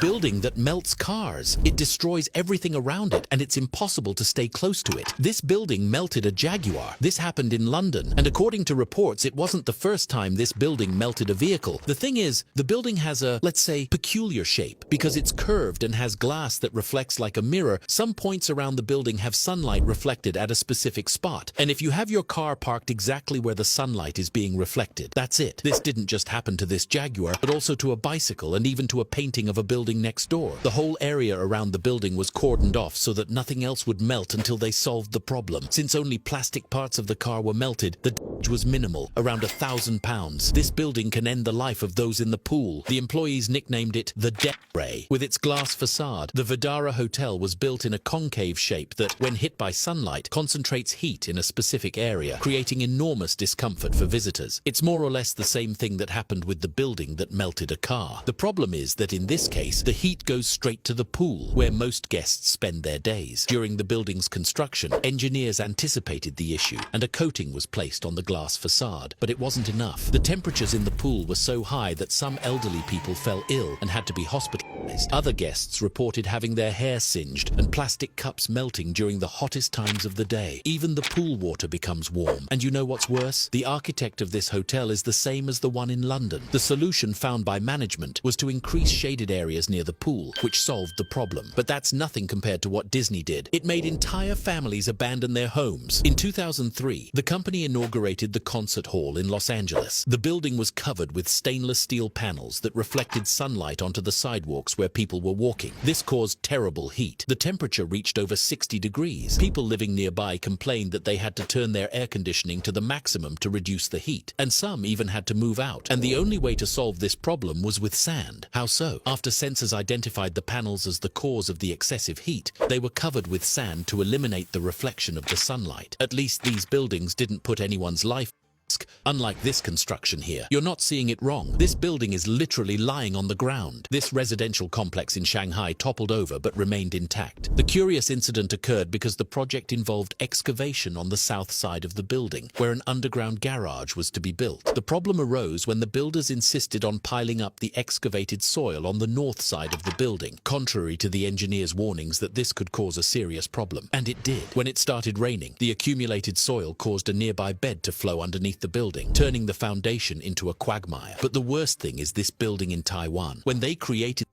Building that melts cars. It destroys everything around it, and it's impossible to stay close to it. This building melted a Jaguar. This happened in London, and according to reports, it wasn't the first time this building melted a vehicle. The thing is, the building has a, let's say, peculiar shape. Because it's curved and has glass that reflects like a mirror, some points around the building have sunlight reflected at a specific spot. And if you have your car parked exactly where the sunlight is being reflected, that's it. This didn't just happen to this Jaguar, but also to a bicycle and even to a painting of a building next door. The whole area around the building was cordoned off so that nothing else would melt until they solved the problem. Since only plastic parts of the car were melted, the damage was minimal, around £1,000. This building can end the life of those in the pool. The employees nicknamed it the Death Ray. With its glass facade, the Vidara Hotel was built in a concave shape that, when hit by sunlight, concentrates heat in a specific area, creating enormous discomfort for visitors. It's more or less the same thing that happened with the building that melted a car. The problem is that in this case, the heat goes straight to the pool, where most guests spend their days. During the building's construction, engineers anticipated the issue, and a coating was placed on the glass facade. But it wasn't enough. The temperatures in the pool were so high that some elderly people fell ill and had to be hospitalized. Other guests reported having their hair singed and plastic cups melting during the hottest times of the day. Even the pool water becomes warm. And you know what's worse? The architect of this hotel is the same as the one in London. The solution found by management was to increase shaded areas near the pool, which solved the problem. But that's nothing compared to what Disney did. It made entire families abandon their homes. In 2003, the company inaugurated the concert hall in Los Angeles. The building was covered with stainless steel panels that reflected sunlight onto the sidewalks where people were walking. This caused terrible heat. The temperature reached over 60 degrees. People living nearby complained that they had to turn their air conditioning to the maximum to reduce the heat, and some even had to move out. And the only way to solve this problem was with sand. How so? After sensors identified the panels as the cause of the excessive heat, they were covered with sand to eliminate the reflection of the sunlight. At least these buildings didn't put anyone's life at risk. Unlike this construction here. You're not seeing it wrong. This building is literally lying on the ground. This residential complex in Shanghai toppled over but remained intact. The curious incident occurred because the project involved excavation on the south side of the building, where an underground garage was to be built. The problem arose when the builders insisted on piling up the excavated soil on the north side of the building, contrary to the engineers' warnings that this could cause a serious problem. And it did. When it started raining, the accumulated soil caused a nearby bed to flow underneath the building, turning the foundation into a quagmire. But the worst thing is this building in Taiwan. When they created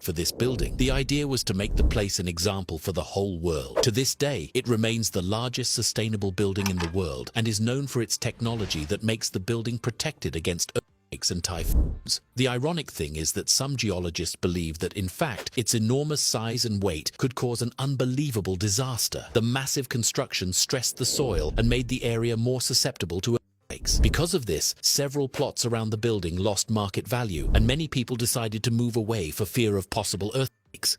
for this building, the idea was to make the place an example for the whole world. To this day, it remains the largest sustainable building in the world and is known for its technology that makes the building protected against earthquakes and typhoons. The ironic thing is that some geologists believe that, in fact, its enormous size and weight could cause an unbelievable disaster. The massive construction stressed the soil and made the area more susceptible to earthquakes. Because of this, several plots around the building lost market value, and many people decided to move away for fear of possible earthquakes.